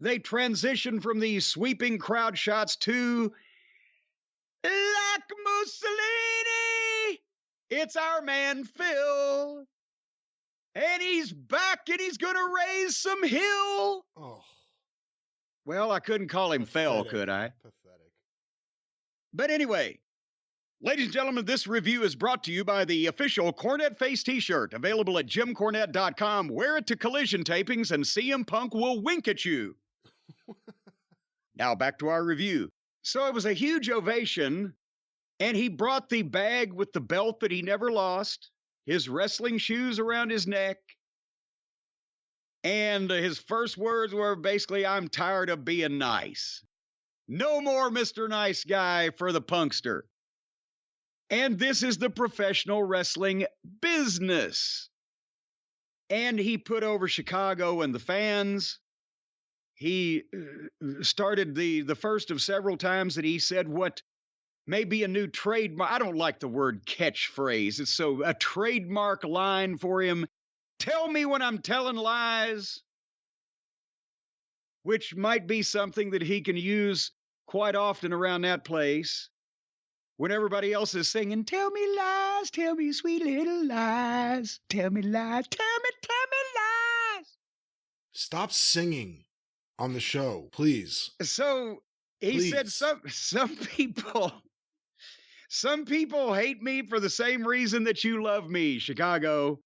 they transition from these sweeping crowd shots to like Mussolini. It's our man, Phil. And he's back and he's going to raise some hill. Oh. Well, I couldn't call him Phil, could I? Pathetic. But anyway, ladies and gentlemen, this review is brought to you by the official Cornette Face t-shirt, available at jimcornette.com. Wear it to collision tapings and CM Punk will wink at you. Now back to our review. So it was a huge ovation, and he brought the bag with the belt that he never lost, his wrestling shoes around his neck, and his first words were basically, I'm tired of being nice. No more Mr. Nice Guy for the Punkster. And this is the professional wrestling business. And he put over Chicago and the fans. He started the first of several times that he said what may be a new trademark. I don't like the word catchphrase. It's so a trademark line for him. Tell me when I'm telling lies, which might be something that he can use quite often around that place when everybody else is singing, tell me lies, tell me sweet little lies, tell me lies, tell me lies. Stop singing on the show, please. So he said some people hate me for the same reason that you love me, Chicago.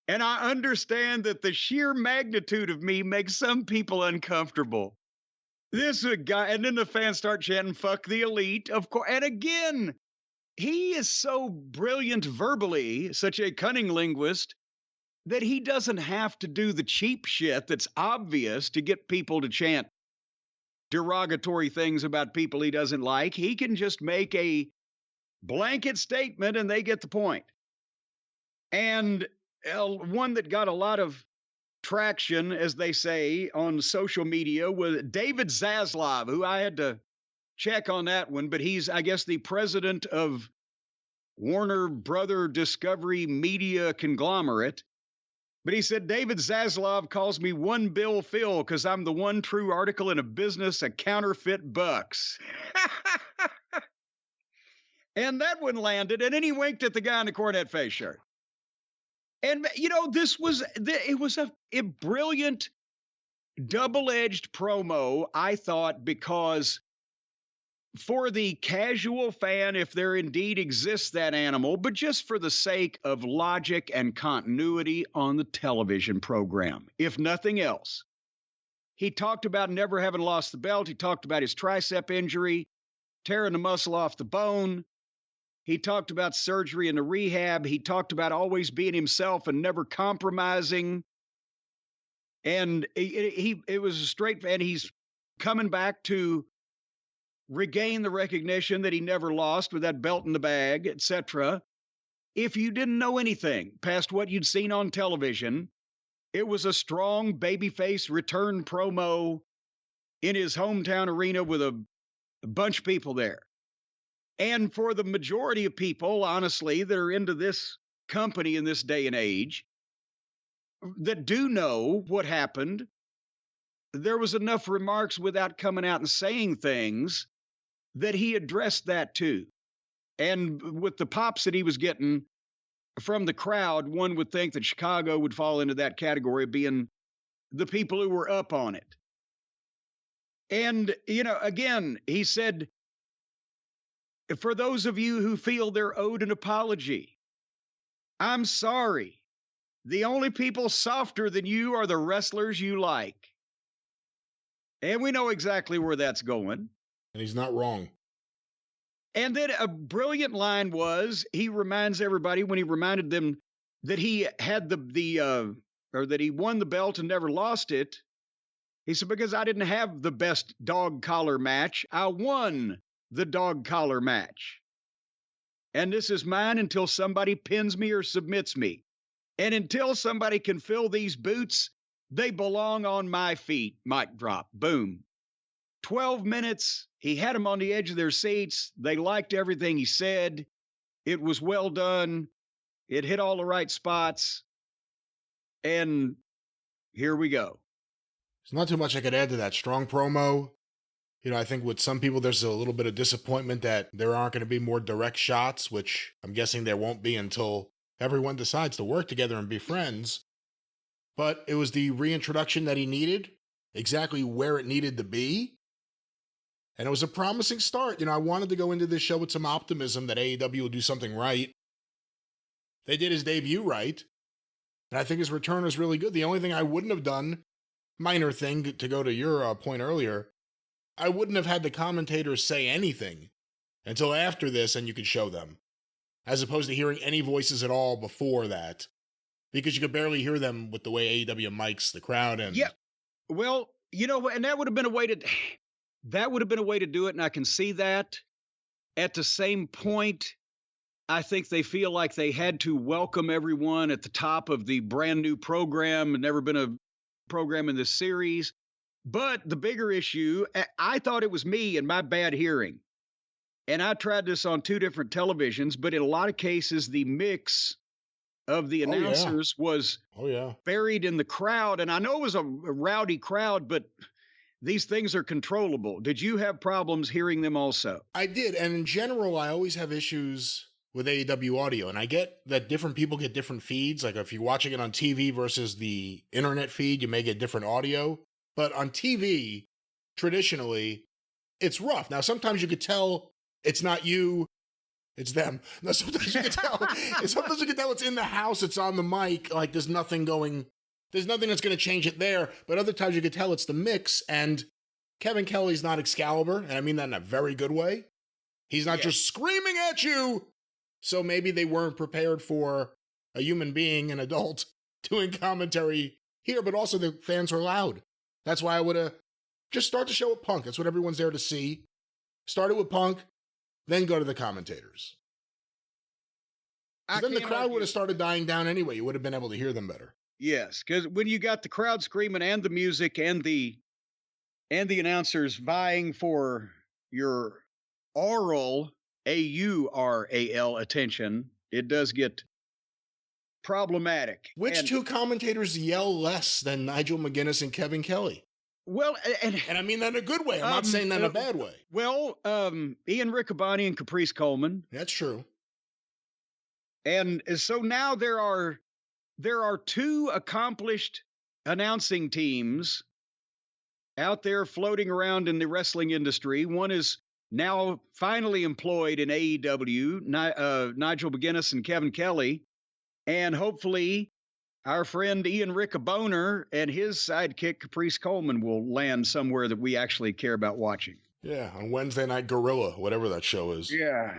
And I understand that the sheer magnitude of me makes some people uncomfortable. This is a guy, and then the fans start chanting, fuck the elite, of course. And again, he is so brilliant verbally, such a cunning linguist, that he doesn't have to do the cheap shit that's obvious to get people to chant derogatory things about people he doesn't like. He can just make a blanket statement and they get the point. And one that got a lot of traction, as they say, on social media was David Zaslav, who I had to check on that one, but he's, I guess, the president of Warner Brother Discovery Media Conglomerate. But he said, David Zaslav calls me One Bill Phil because I'm the one true article in a business of counterfeit bucks. And that one landed, and then he winked at the guy in the Cornette face shirt. And, you know, it was a brilliant double-edged promo, I thought, because for the casual fan, if there indeed exists that animal, but just for the sake of logic and continuity on the television program, if nothing else. He talked about never having lost the belt. He talked about his tricep injury, tearing the muscle off the bone. He talked about surgery and the rehab. He talked about always being himself and never compromising. And it was a straight, and he's coming back to regain the recognition that he never lost with that belt in the bag, etc. If you didn't know anything past what you'd seen on television, it was a strong babyface return promo in his hometown arena with a bunch of people there. And for the majority of people, honestly, that are into this company in this day and age, that do know what happened, there was enough remarks without coming out and saying things that he addressed that too. And with the pops that he was getting from the crowd, one would think that Chicago would fall into that category, being the people who were up on it. And, you know, again, he said, for those of you who feel they're owed an apology, I'm sorry. The only people softer than you are the wrestlers you like. And we know exactly where that's going. And he's not wrong. And then a brilliant line was, he reminds everybody when he reminded them that he had that he won the belt and never lost it. He said, because I didn't have the best dog collar match, I won the dog collar match. And this is mine until somebody pins me or submits me. And until somebody can fill these boots, they belong on my feet. Mic drop. Boom. 12 minutes. He had them on the edge of their seats. They liked everything he said. It was well done. It hit all the right spots. And here we go. There's not too much I could add to that. Strong promo. You know, I think with some people, there's a little bit of disappointment that there aren't going to be more direct shots, which I'm guessing there won't be until everyone decides to work together and be friends. But it was the reintroduction that he needed, exactly where it needed to be. And it was a promising start. You know, I wanted to go into this show with some optimism that AEW will do something right. They did his debut right. And I think his return was really good. The only thing I wouldn't have done, minor thing to go to your point earlier, I wouldn't have had the commentators say anything until after this and you could show them, as opposed to hearing any voices at all before that, because you could barely hear them with the way AEW mics the crowd. And yeah, well, you know, and that would have been a way to do it, and I can see that. At the same point, I think they feel like they had to welcome everyone at the top of the brand new program, and never been a program in this series. But the bigger issue, I thought it was me and my bad hearing. And I tried this on 2 different televisions, but in a lot of cases, the mix of the announcers was buried in the crowd. And I know it was a rowdy crowd, but these things are controllable. Did you have problems hearing them also? I did. And in general, I always have issues with AEW audio. And I get that different people get different feeds. Like if you're watching it on TV versus the internet feed, you may get different audio. But on TV, traditionally, it's rough. Now, sometimes you could tell it's not you, it's them. Now, sometimes you can tell. Sometimes you can tell it's in the house, it's on the mic. Like there's nothing that's going to change it there. But other times you can tell it's the mix. And Kevin Kelly's not Excalibur, and I mean that in a very good way. He's not just screaming at you. So maybe they weren't prepared for a human being, an adult, doing commentary here. But also the fans were loud. That's why I would have just start the show with Punk. That's what everyone's there to see. Start it with Punk, then go to the commentators. Then the crowd would have started dying down anyway. You would have been able to hear them better. Yes, because when you got the crowd screaming and the music and the announcers vying for your aural, AURAL attention, it does get problematic. Which 2 commentators yell less than Nigel McGuinness and Kevin Kelly? Well, and I mean that in a good way. I'm not saying that in a bad way. Well, Ian Riccaboni and Caprice Coleman. That's true. And so now there are 2 accomplished announcing teams out there floating around in the wrestling industry. One is now finally employed in AEW, Nigel McGuinness and Kevin Kelly. And hopefully our friend Ian Riccaboni and his sidekick Caprice Coleman will land somewhere that we actually care about watching. Yeah, on Wednesday Night Gorilla, whatever that show is. Yeah.